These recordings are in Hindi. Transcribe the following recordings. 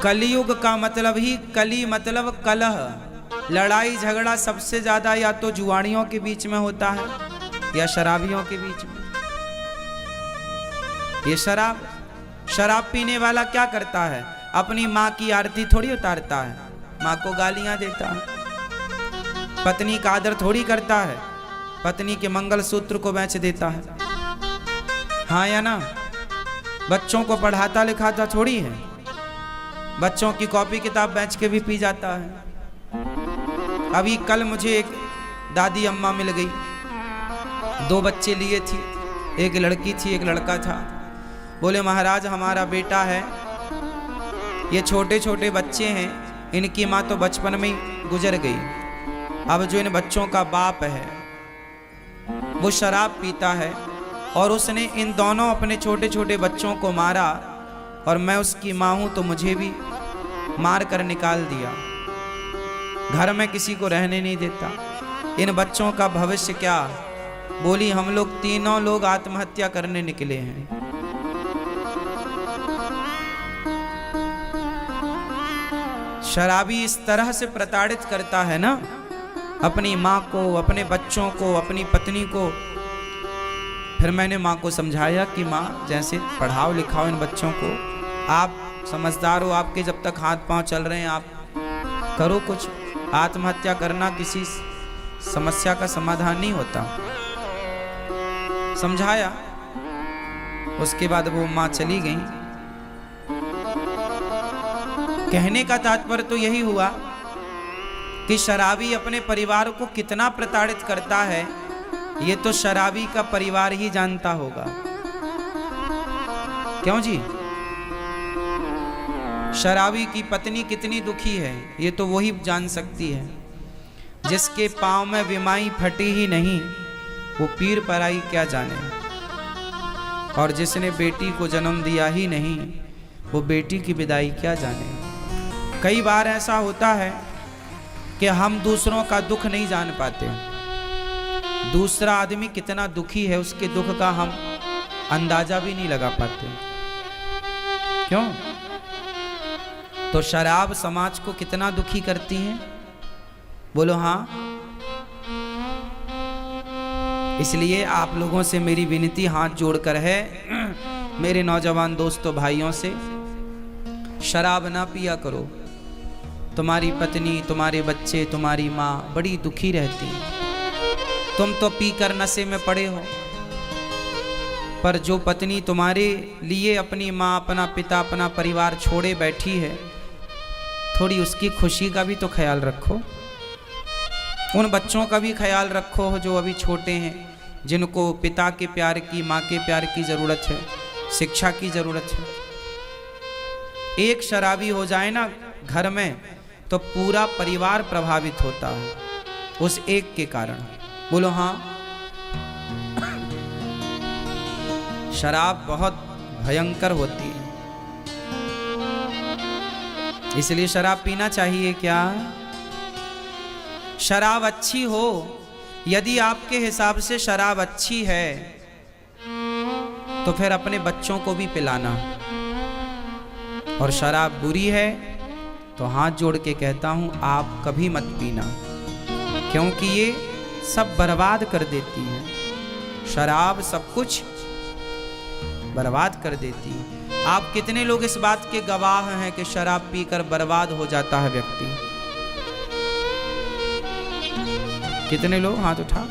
कलयुग का मतलब ही कली मतलब कलह, लड़ाई झगड़ा सबसे ज्यादा या तो जुआड़ियों के बीच में होता है या शराबियों के बीच में। ये शराब पीने वाला क्या करता है, अपनी माँ की आरती थोड़ी उतारता है, माँ को गालियां देता है। पत्नी का आदर थोड़ी करता है, पत्नी के मंगलसूत्र को बेच देता है। हाँ या ना? बच्चों को पढ़ाता लिखाता थोड़ी है, बच्चों की कॉपी किताब बेच के भी पी जाता है। अभी कल मुझे एक दादी अम्मा मिल गई, 2 बच्चे लिए थी, एक लड़की थी एक लड़का था। बोले महाराज हमारा बेटा है, ये छोटे छोटे बच्चे हैं, इनकी माँ तो बचपन में ही गुजर गई। अब जो इन बच्चों का बाप है वो शराब पीता है और उसने इन दोनों अपने छोटे छोटे बच्चों को मारा, और मैं उसकी माँ हूँ तो मुझे भी मार कर निकाल दिया, घर में किसी को रहने नहीं देता। इन बच्चों का भविष्य क्या? बोली हम लोग तीनों लोग आत्महत्या करने निकले हैं। शराबी इस तरह से प्रताड़ित करता है ना अपनी माँ को, अपने बच्चों को, अपनी पत्नी को। फिर मैंने माँ को समझाया कि माँ जैसे पढ़ाओ लिखाओ इन बच्चों को, आप समझदार हो, आपके जब तक हाथ पांव चल रहे हैं आप करो कुछ। आत्महत्या करना किसी समस्या का समाधान नहीं होता। समझाया, उसके बाद वो माँ चली गई। कहने का तात्पर्य तो यही हुआ कि शराबी अपने परिवार को कितना प्रताड़ित करता है, ये तो शराबी का परिवार ही जानता होगा। क्यों जी? शराबी की पत्नी कितनी दुखी है ये तो वही जान सकती है। जिसके पांव में विमाई फटी ही नहीं वो पीर पराई क्या जाने, और जिसने बेटी को जन्म दिया ही नहीं वो बेटी की विदाई क्या जाने। कई बार ऐसा होता है कि हम दूसरों का दुख नहीं जान पाते। दूसरा आदमी कितना दुखी है उसके दुख का हम अंदाजा भी नहीं लगा पाते। क्यों? तो शराब समाज को कितना दुखी करती है, बोलो हाँ। इसलिए आप लोगों से मेरी विनती हाथ जोड़कर है, मेरे नौजवान दोस्तों भाइयों से, शराब ना पिया करो। तुम्हारी पत्नी, तुम्हारे बच्चे, तुम्हारी माँ बड़ी दुखी रहती है। तुम तो पीकर नशे में पड़े हो, पर जो पत्नी तुम्हारे लिए अपनी माँ, अपना पिता, अपना परिवार छोड़े बैठी है, थोड़ी उसकी खुशी का भी तो ख्याल रखो। उन बच्चों का भी ख्याल रखो जो अभी छोटे हैं, जिनको पिता के प्यार की, माँ के प्यार की ज़रूरत है, शिक्षा की ज़रूरत है। एक शराबी हो जाए ना घर में तो पूरा परिवार प्रभावित होता है उस एक के कारण। बोलो हाँ। शराब बहुत भयंकर होती है, इसलिए शराब पीना चाहिए क्या? शराब अच्छी हो, यदि आपके हिसाब से शराब अच्छी है तो फिर अपने बच्चों को भी पिलाना, और शराब बुरी है तो हाथ जोड़ के कहता हूं आप कभी मत पीना, क्योंकि ये सब बर्बाद कर देती है। शराब सब कुछ बर्बाद कर देती है। आप कितने लोग इस बात के गवाह हैं कि शराब पीकर बर्बाद हो जाता है व्यक्ति? कितने लोग? हाथ उठा।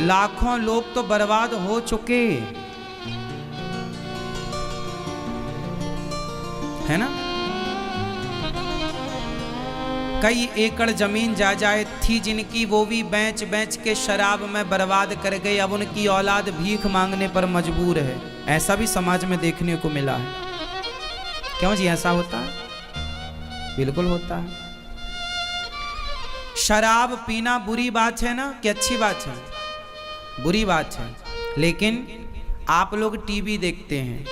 लाखों लोग तो बर्बाद हो चुके है ना। कई एकड़ जमीन जायदाद थी जिनकी, वो भी बेच बेच के शराब में बर्बाद कर गए। अब उनकी औलाद भीख मांगने पर मजबूर है। ऐसा भी समाज में देखने को मिला है। क्यों जी ऐसा होता है? बिल्कुल होता है। शराब पीना बुरी बात है ना कि अच्छी बात है? बुरी बात है। लेकिन आप लोग टीवी देखते हैं,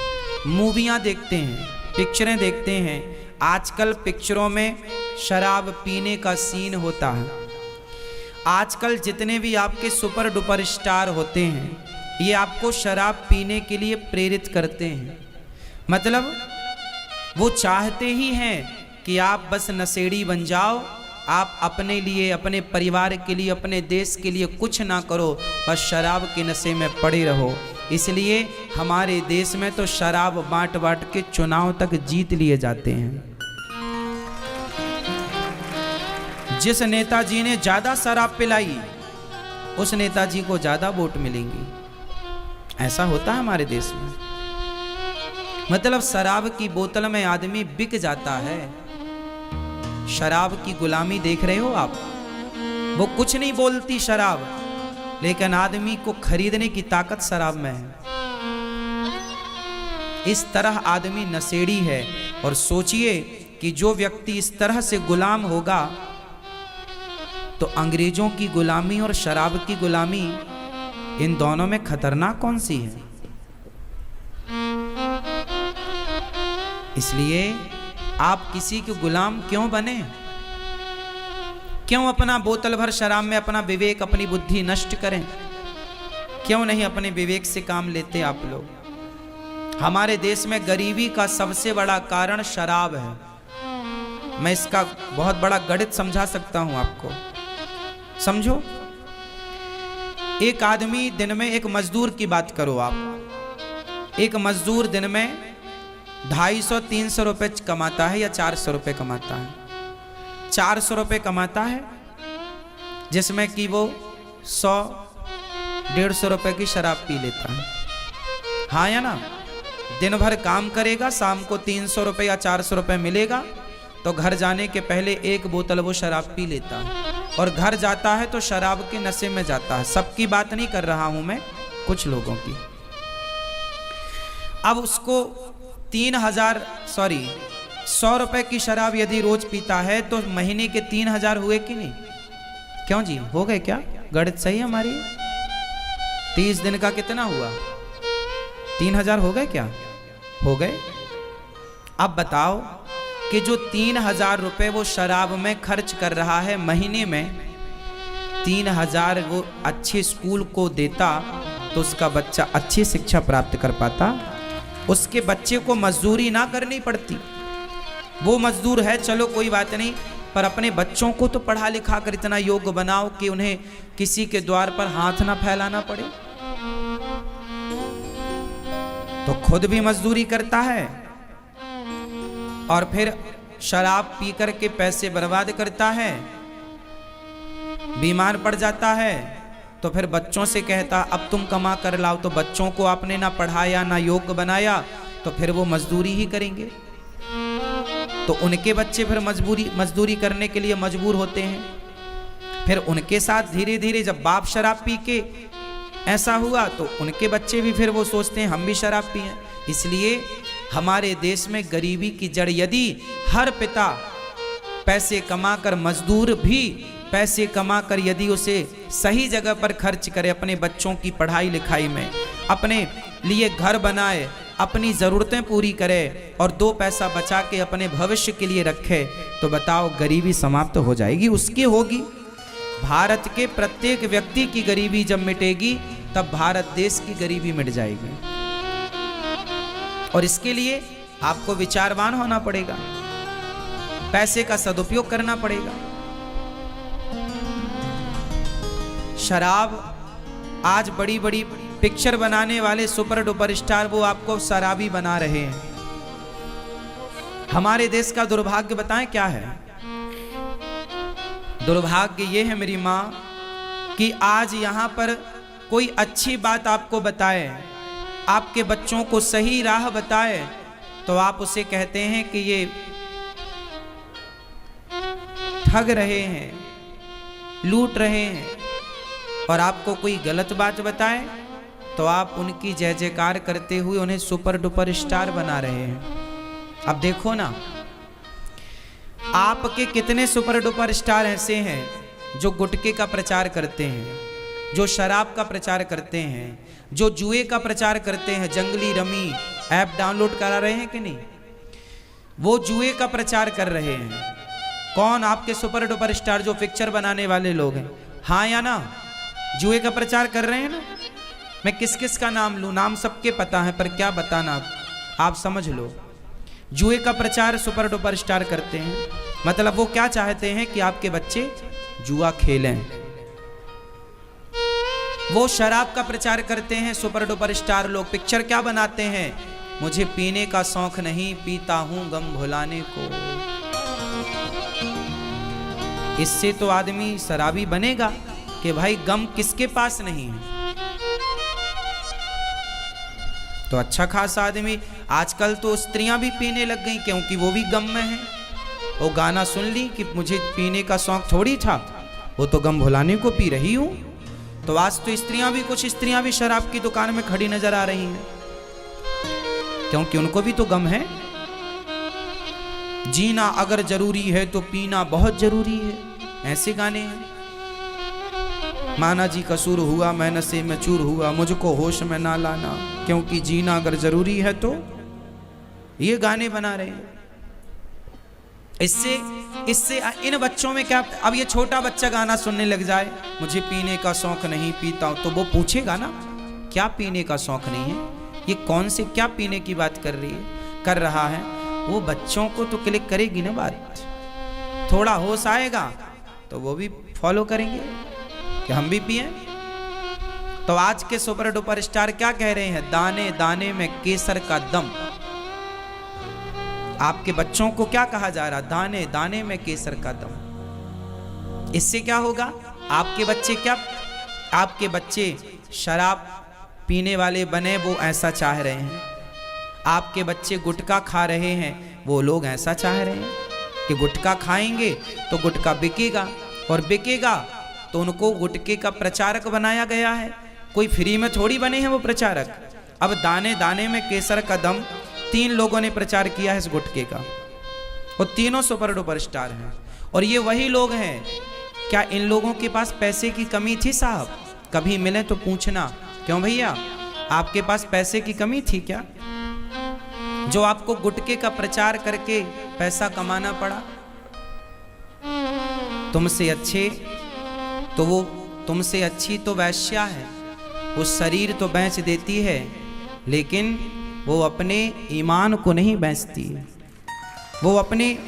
मूवियाँ देखते हैं, पिक्चरें देखते हैं। आजकल पिक्चरों में शराब पीने का सीन होता है। आजकल जितने भी आपके सुपर डुपर स्टार होते हैं ये आपको शराब पीने के लिए प्रेरित करते हैं। मतलब वो चाहते ही हैं कि आप बस नशेड़ी बन जाओ, आप अपने लिए, अपने परिवार के लिए, अपने देश के लिए कुछ ना करो, बस शराब के नशे में पड़े रहो। इसलिए हमारे देश में तो शराब बांट बांट के चुनाव तक जीत लिए जाते हैं। जिस नेताजी ने ज्यादा शराब पिलाई उस नेताजी को ज्यादा वोट मिलेंगे। ऐसा होता है हमारे देश में। मतलब शराब की बोतल में आदमी बिक जाता है। शराब की गुलामी देख रहे हो आप। वो कुछ नहीं बोलती शराब, लेकिन आदमी को खरीदने की ताकत शराब में है। इस तरह आदमी नशेड़ी है। और सोचिए कि जो व्यक्ति इस तरह से गुलाम होगा तो अंग्रेजों की गुलामी और शराब की गुलामी, इन दोनों में खतरनाक कौन सी है? इसलिए आप किसी के गुलाम क्यों बने? क्यों अपना बोतल भर शराब में अपना विवेक, अपनी बुद्धि नष्ट करें? क्यों नहीं अपने विवेक से काम लेते आप लोग? हमारे देश में गरीबी का सबसे बड़ा कारण शराब है। मैं इसका बहुत बड़ा गणित समझा सकता हूं आपको। समझो, एक आदमी दिन में, एक मजदूर की बात करो आप, एक मजदूर दिन में 250-300 रुपए कमाता है या 400 रुपए कमाता है। 400 रुपए कमाता है जिसमें कि वो 100-150 रुपए की शराब पी लेता है। हाँ या ना? दिन भर काम करेगा, शाम को 300 रुपए या 400 रुपए मिलेगा तो घर जाने के पहले एक बोतल वो शराब पी लेता है और घर जाता है तो शराब के नशे में जाता है। सबकी बात नहीं कर रहा हूं मैं, कुछ लोगों की। अब उसको 100 रुपए की शराब यदि रोज पीता है तो महीने के 3000 हुए कि नहीं? क्यों जी, हो गए क्या? गणित सही है हमारी? 30 दिन का कितना हुआ? 3000 हो गए क्या? हो गए। अब बताओ कि जो 3000 रुपए वो शराब में खर्च कर रहा है महीने में, 3000 वो अच्छे स्कूल को देता तो उसका बच्चा अच्छी शिक्षा प्राप्त कर पाता। उसके बच्चे को मजदूरी ना करनी पड़ती। वो मजदूर है, चलो कोई बात नहीं, पर अपने बच्चों को तो पढ़ा लिखा कर इतना योग्य बनाओ कि उन्हें किसी के द्वार पर हाथ ना फैलाना पड़े। तो खुद भी मजदूरी करता है और फिर शराब पी कर के पैसे बर्बाद करता है। बीमार पड़ जाता है तो फिर बच्चों से कहता अब तुम कमा कर लाओ। तो बच्चों को आपने ना पढ़ाया ना योग्य बनाया तो फिर वो मजदूरी ही करेंगे। तो उनके बच्चे फिर मजदूरी करने के लिए मजबूर होते हैं। फिर उनके साथ धीरे धीरे जब बाप शराब पी के ऐसा हुआ तो उनके बच्चे भी फिर वो सोचते हैं हम भी शराब पिएं। इसलिए हमारे देश में गरीबी की जड़, यदि हर पिता पैसे कमाकर, मजदूर भी पैसे कमाकर यदि उसे सही जगह पर खर्च करे, अपने बच्चों की पढ़ाई लिखाई में, अपने लिए घर बनाए, अपनी ज़रूरतें पूरी करे और 2 पैसा बचा के अपने भविष्य के लिए रखे, तो बताओ गरीबी समाप्त हो जाएगी? उसकी होगी। भारत के प्रत्येक व्यक्ति की गरीबी जब मिटेगी तब भारत देश की गरीबी मिट जाएगी। और इसके लिए आपको विचारवान होना पड़ेगा, पैसे का सदुपयोग करना पड़ेगा। शराब, आज बड़ी बड़ी पिक्चर बनाने वाले सुपर डुपर स्टार वो आपको शराबी बना रहे हैं। हमारे देश का दुर्भाग्य बताएं क्या है? दुर्भाग्य ये है मेरी माँ कि आज यहाँ पर कोई अच्छी बात आपको बताए, आपके बच्चों को सही राह बताए तो आप उसे कहते हैं कि ये ठग रहे हैं, लूट रहे हैं। और आपको कोई गलत बात बताए तो आप उनकी जय जयकार करते हुए उन्हें सुपर डुपर स्टार बना रहे हैं। अब देखो ना, आपके कितने सुपर डुपर स्टार ऐसे हैं जो गुटखे का प्रचार करते हैं, जो शराब का प्रचार करते हैं, जो जुए का प्रचार करते हैं। जंगली रमी ऐप डाउनलोड करा रहे हैं कि नहीं? वो जुए का प्रचार कर रहे हैं। कौन? आपके सुपर डुपर स्टार जो पिक्चर बनाने वाले लोग हैं। हाँ या ना? जुए का प्रचार कर रहे हैं ना? मैं किस किस का नाम लूं, नाम सबके पता है पर क्या बताना, आप समझ लो। जुए का प्रचार सुपर डुपर स्टार करते हैं, मतलब वो क्या चाहते हैं कि आपके बच्चे जुआ खेलें। वो शराब का प्रचार करते हैं सुपर डुपर स्टार लोग, पिक्चर क्या बनाते हैं, मुझे पीने का शौक नहीं, पीता हूं गम भुलाने को। इससे तो आदमी शराबी बनेगा कि भाई गम किसके पास नहीं है। तो अच्छा खासा आदमी, आजकल तो स्त्रियां भी पीने लग गई क्योंकि वो भी गम में है। वो गाना सुन ली कि मुझे पीने का शौक थोड़ी था, वो तो गम भुलाने को पी रही हूं। तो आज तो स्त्रियां भी, कुछ स्त्रियां भी शराब की दुकान में खड़ी नजर आ रही हैं, क्योंकि उनको भी तो गम है। जीना अगर जरूरी है तो पीना बहुत जरूरी है, ऐसे गाने हैं। माना जी कसूर हुआ, मैं नशे में चूर हुआ, मुझको होश में ना लाना, क्योंकि जीना अगर जरूरी है तो, ये गाने बना रहे हैं। इससे इन बच्चों में क्या, अब ये छोटा बच्चा गाना सुनने लग जाए, मुझे पीने का शौक नहीं, पीता हूं, तो वो पूछेगा ना क्या पीने का शौक नहीं है, ये कौन से क्या पीने की बात कर रहा है। वो बच्चों को तो क्लिक करेगी ना बात, थोड़ा होश आएगा तो वो भी फॉलो करेंगे कि हम भी पिए। तो आज के सुपर डुपर स्टार क्या कह रहे हैं, दाने दाने में केसर का दम। आपके बच्चों को क्या कहा जा रहा, दाने दाने में केसर का दम। इससे क्या होगा, आपके बच्चे शराब पीने वाले बने, वो ऐसा चाह रहे हैं। आपके बच्चे गुटखा खा रहे हैं, वो लोग ऐसा चाह रहे हैं कि गुटखा खाएंगे तो गुटखा बिकेगा, और बिकेगा तो उनको गुटखे का प्रचारक बनाया गया है। कोई फ्री में थोड़ी बने हैं वो प्रचारक। अब दाने दाने में केसर का दम 3 लोगों ने प्रचार किया है इस गुटखे का, और तीनों सुपर डुपर स्टार हैं। और ये वही लोग हैं, क्या इन लोगों के पास पैसे की कमी थी साहब? कभी मिले तो पूछना, क्यों भैया आपके पास पैसे की कमी थी क्या, जो आपको गुटखे का प्रचार करके पैसा कमाना पड़ा? तुमसे अच्छी तो वैश्या है, वो शरीर तो बेच देती है, लेकिन वो अपने ईमान को नहीं बेचती है। वो अपने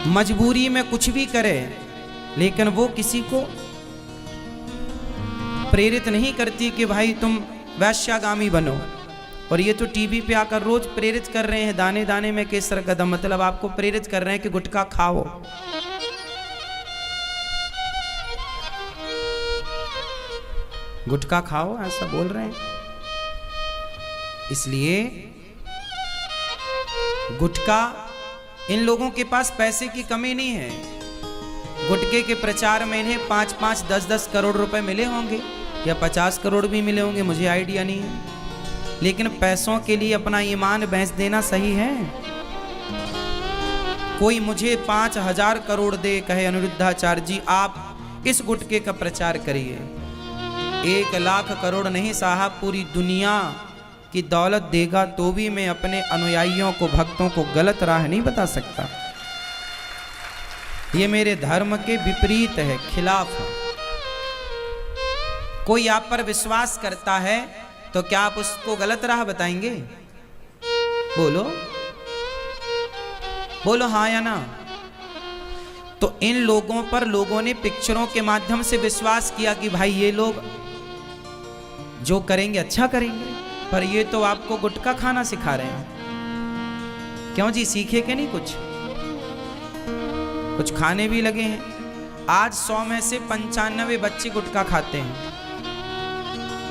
मजबूरी में कुछ भी करे, लेकिन वो किसी को प्रेरित नहीं करती कि भाई तुम वैश्यागामी बनो। और ये तो टीवी पे आकर रोज प्रेरित कर रहे हैं, दाने दाने में केसर का दम, मतलब आपको प्रेरित कर रहे हैं कि गुटखा खाओ। गुटखा खाओ ऐसा बोल रहे हैं। इसलिए गुटखा, इन लोगों के पास पैसे की कमी नहीं है। गुटखे के प्रचार में इन्हें 5-5, 10-10 करोड़ रुपए मिले होंगे, या 50 करोड़ भी मिले होंगे, मुझे आइडिया नहीं है। लेकिन पैसों के लिए अपना ईमान बेच देना सही है? कोई मुझे 5000 करोड़ दे, कहे अनिरुद्धाचार्य जी आप इस गुटखे का प्रचार करिए, 1 लाख करोड़ नहीं साहब, पूरी दुनिया की दौलत देगा तो भी मैं अपने अनुयायियों को, भक्तों को गलत राह नहीं बता सकता। ये मेरे धर्म के विपरीत है, खिलाफ है। कोई आप पर विश्वास करता है तो क्या आप उसको गलत राह बताएंगे? बोलो बोलो हाँ या ना। तो इन लोगों पर लोगों ने पिक्चरों के माध्यम से विश्वास किया कि भाई ये लोग जो करेंगे अच्छा करेंगे, पर ये तो आपको गुटखा खाना सिखा रहे हैं। क्यों जी, सीखे के नहीं कुछ खाने भी लगे हैं। आज 100 में से 95 बच्चे गुटखा खाते हैं,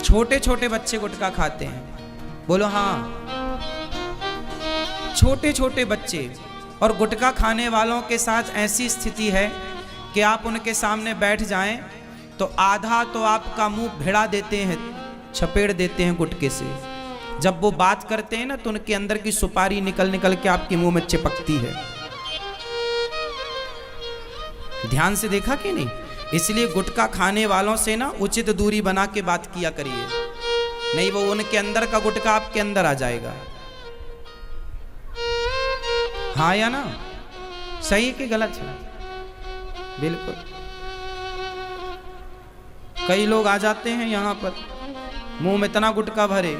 छोटे छोटे बच्चे गुटखा खाते हैं। बोलो हाँ, छोटे छोटे बच्चे। और गुटखा खाने वालों के साथ ऐसी स्थिति है कि आप उनके सामने बैठ जाएं तो आधा तो आपका मुंह भिड़ा देते हैं, छपेड़ देते हैं गुटखे से। जब वो बात करते हैं ना तो उनके अंदर की सुपारी निकल के आपके मुंह में चिपकती है। ध्यान से देखा कि नहीं? इसलिए गुटखा खाने वालों से ना उचित दूरी बना के बात किया करिए, नहीं वो उनके अंदर का गुटखा आपके अंदर आ जाएगा। हाँ या ना? सही कि गलत है? बिल्कुल। कई लोग आ जाते हैं यहाँ पर, मुंह में इतना गुटखा भरे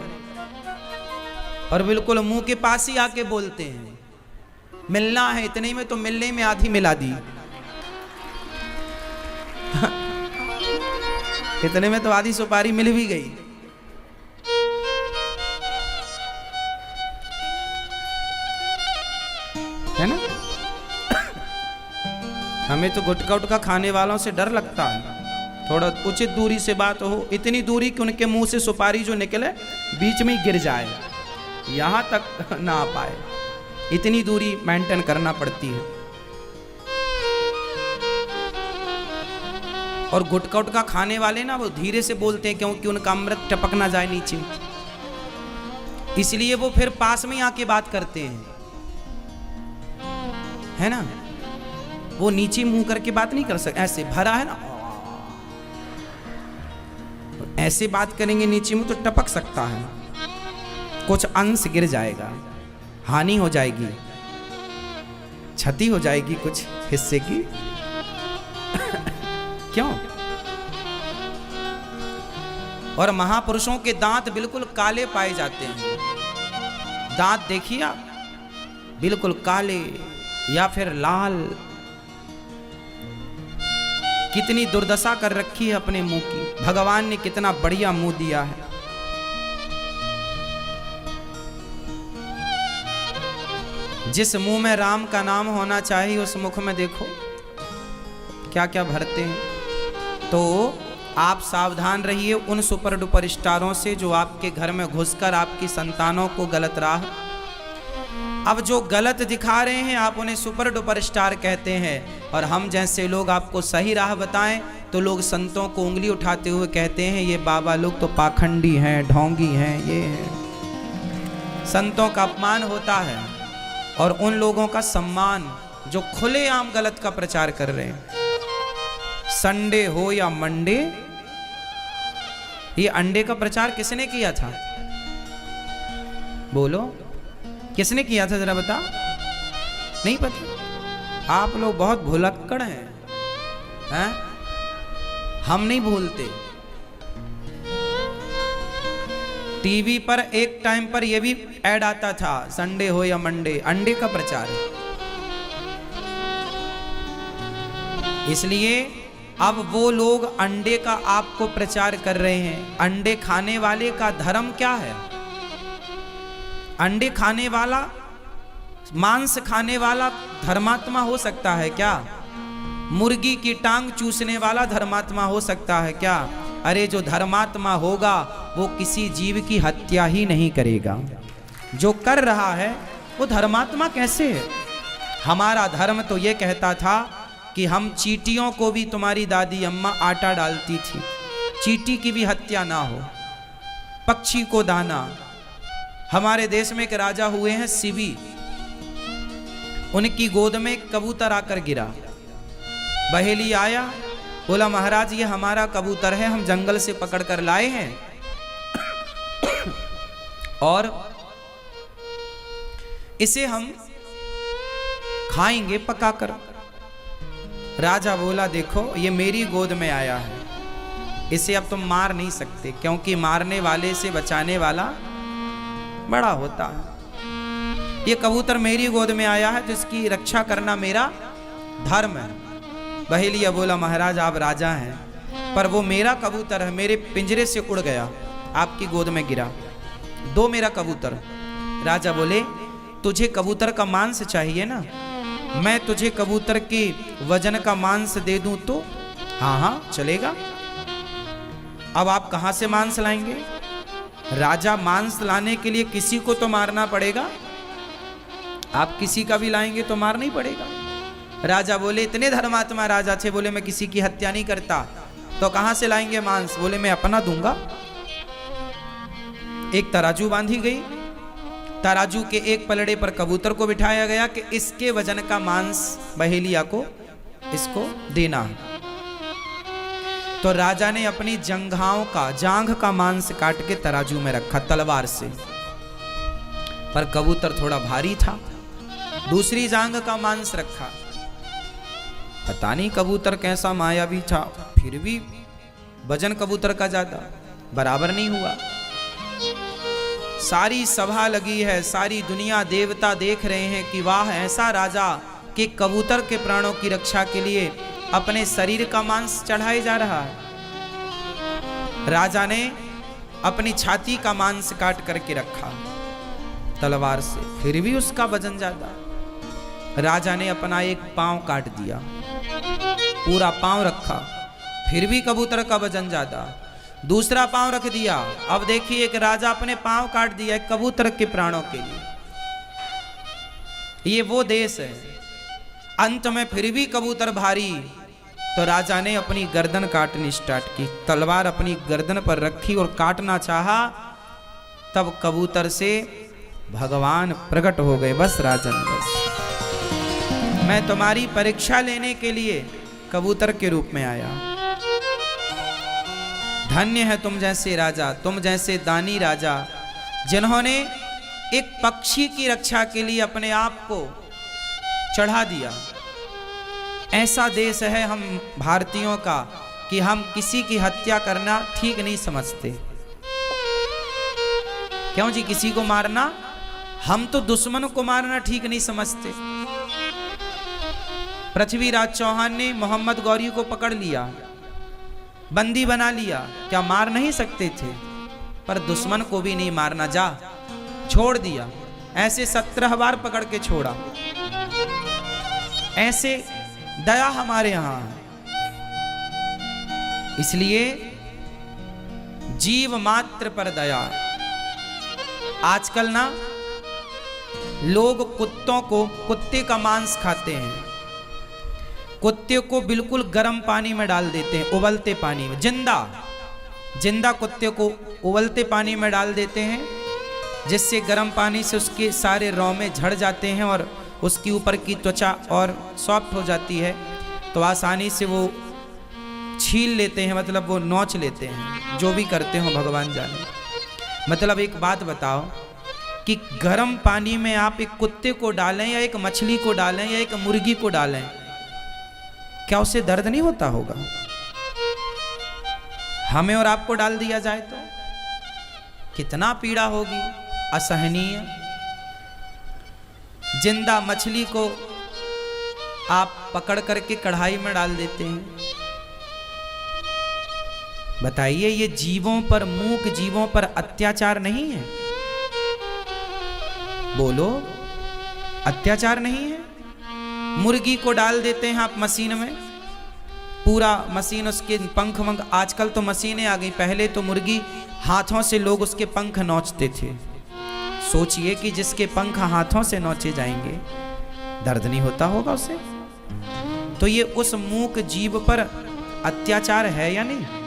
और बिल्कुल मुंह के पास ही आके बोलते हैं मिलना है, इतने में तो मिलने में आधी मिला दी। इतने में तो आधी सुपारी मिल भी गई। है ना? हमें तो गुटखा उटखा खाने वालों से डर लगता है। थोड़ा उचित दूरी से बात हो, इतनी दूरी कि उनके मुंह से सुपारी जो निकले बीच में ही गिर जाए, यहां तक ना आ पाए, इतनी दूरी मेंटेन करना पड़ती है। और गुटखा उटखा खाने वाले ना वो धीरे से बोलते हैं क्योंकि उनका अमृत टपक ना जाए नीचे, इसलिए वो फिर पास में आके बात करते हैं, है ना? वो नीचे मुंह करके बात नहीं कर सकते, ऐसे भरा है ना, ऐसे बात करेंगे नीचे मुंह तो टपक सकता है, कुछ अंश गिर जाएगा, हानि हो जाएगी, क्षति हो जाएगी कुछ हिस्से की। क्यों? और महापुरुषों के दांत बिल्कुल काले पाए जाते हैं। दांत देखिए आप, बिल्कुल काले या फिर लाल। कितनी दुर्दशा कर रखी है अपने मुंह की। भगवान ने कितना बढ़िया मुंह दिया है। जिस मुंह में राम का नाम होना चाहिए उस मुख में देखो क्या क्या भरते हैं। तो आप सावधान रहिए उन सुपर डुपर स्टारों से जो आपके घर में घुसकर आपकी संतानों को गलत राह, अब जो गलत दिखा रहे हैं आप उन्हें सुपर डुपर स्टार कहते हैं, और हम जैसे लोग आपको सही राह बताएं तो लोग संतों को उंगली उठाते हुए कहते हैं ये बाबा लोग तो पाखंडी हैं, ढोंगी हैं, ये हैं। संतों का अपमान होता है और उन लोगों का सम्मान जो खुलेआम गलत का प्रचार कर रहे हैं। संडे हो या मंडे, ये अंडे का प्रचार किसने किया था? बोलो, किसने किया था? जरा बता। नहीं पता? आप लोग बहुत भुलक्कड़ हैं? हम नहीं भूलते। टीवी पर एक टाइम पर यह भी ऐड आता था, संडे हो या मंडे, अंडे का प्रचार है। इसलिए अब वो लोग अंडे का आपको प्रचार कर रहे हैं। अंडे खाने वाले का धर्म क्या है? अंडे खाने वाला, मांस खाने वाला धर्मात्मा हो सकता है क्या? मुर्गी की टांग चूसने वाला धर्मात्मा हो सकता है क्या? अरे जो धर्मात्मा होगा वो किसी जीव की हत्या ही नहीं करेगा। जो कर रहा है वो धर्मात्मा कैसे है? हमारा धर्म तो ये कहता था कि हम चींटियों को भी, तुम्हारी दादी अम्मा आटा डालती थी, चींटी की भी हत्या ना हो, पक्षी को दाना। हमारे देश में एक राजा हुए हैं शिवी, उनकी गोद में कबूतर आकर गिरा। बहेली आया, बोला महाराज ये हमारा कबूतर है, हम जंगल से पकड़ कर लाए हैं और इसे हम खाएंगे पकाकर। राजा बोला देखो ये मेरी गोद में आया है, इसे अब तुम मार नहीं सकते, क्योंकि मारने वाले से बचाने वाला बड़ा होता है। ये कबूतर मेरी गोद में आया है, जिसकी रक्षा करना मेरा धर्म है। बहेलिया बोला महाराज आप राजा हैं, पर वो मेरा कबूतर है, मेरे पिंजरे से उड़ गया, आपकी गोद में गिरा, दो मेरा कबूतर। राजा बोले तुझे कबूतर का मांस चाहिए ना, मैं तुझे कबूतर के वजन का मांस दे दूं तो? हाँ हाँ चलेगा। अब आप कहां से मांस लाएंगे? राजा मांस लाने के लिए किसी को तो मारना पड़ेगा, आप किसी का भी लाएंगे तो मारना ही पड़ेगा। राजा बोले इतने धर्मात्मा राजा थे, बोले मैं किसी की हत्या नहीं करता, तो कहां से लाएंगे मांस? बोले मैं अपना दूंगा। एक तराजू बांधी गई, तराजू के एक पलड़े पर कबूतर को बिठाया गया कि इसके वजन का मांस बहेलिया को इसको देना है। तो राजा ने अपनी जंघाओं का, जांघ का मांस काट के तराजू में रखा तलवार से, पर कबूतर थोड़ा भारी था, दूसरी जांघ का मांस रखा। पता नहीं कबूतर कैसा मायावी था, फिर भी वजन कबूतर का ज्यादा, बराबर नहीं हुआ। सारी सभा लगी है, सारी दुनिया देवता देख रहे हैं कि वाह ऐसा राजा कि कबूतर के प्राणों की रक्षा के लिए अपने शरीर का मांस चढ़ाए जा रहा है। राजा ने अपनी छाती का मांस काट करके रखा तलवार से, फिर भी उसका वजन ज्यादा। राजा ने अपना एक पांव काट दिया, पूरा पांव रखा, फिर भी कबूतर का वजन ज्यादा। दूसरा पांव रख दिया, अब देखिए एक राजा अपने पांव काट दिया एक कबूतर के प्राणों के लिए। ये वो देश है। अंत में फिर भी कबूतर भारी, तो राजा ने अपनी गर्दन काटनी स्टार्ट की, तलवार अपनी गर्दन पर रखी और काटना चाहा, तब कबूतर से भगवान प्रकट हो गए। बस राजन, बस मैं तुम्हारी परीक्षा लेने के लिए कबूतर के रूप में आया। धन्य है तुम जैसे राजा, तुम जैसे दानी राजा, जिन्होंने एक पक्षी की रक्षा के लिए अपने आप को चढ़ा दिया। ऐसा देश है हम भारतीयों का कि हम किसी की हत्या करना ठीक नहीं समझते। क्यों जी? किसी को मारना, हम तो दुश्मन को मारना ठीक नहीं समझते। पृथ्वीराज चौहान ने मोहम्मद गौरी को पकड़ लिया, बंदी बना लिया, क्या मार नहीं सकते थे? पर दुश्मन को भी नहीं मारना, जा छोड़ दिया। ऐसे 17 बार पकड़ के छोड़ा। ऐसे दया हमारे यहां है। इसलिए जीव मात्र पर दया। आजकल ना लोग कुत्तों को, कुत्ते का मांस खाते हैं, कुत्ते को बिल्कुल गर्म पानी में डाल देते हैं, उबलते पानी में, जिंदा कुत्ते को उबलते पानी में डाल देते हैं, जिससे गर्म पानी से उसके सारे रोमे झड़ जाते हैं और उसकी ऊपर की त्वचा और सॉफ्ट हो जाती है, तो आसानी से वो छील लेते हैं, मतलब वो नोच लेते हैं। जो भी करते हो भगवान जाने। मतलब एक बात बताओ कि गर्म पानी में आप एक कुत्ते को डालें या एक मछली को डालें या एक मुर्गी को डालें, क्या उससे दर्द नहीं होता होगा? हमें और आपको डाल दिया जाए तो कितना पीड़ा होगी, असहनीय। जिंदा मछली को आप पकड़ करके कढ़ाई में डाल देते हैं। बताइए, ये जीवों पर, मूक जीवों पर अत्याचार नहीं है? बोलो, अत्याचार नहीं है? मुर्गी को डाल देते हैं आप मशीन में, पूरा मशीन उसके पंख वंख, आजकल तो मशीनें आ गई, पहले तो मुर्गी हाथों से लोग उसके पंख नोचते थे। सोचिए कि जिसके पंख हाथों से नोचे जाएंगे, दर्द नहीं होता होगा उसे? तो ये उस मूक जीव पर अत्याचार है या नहीं?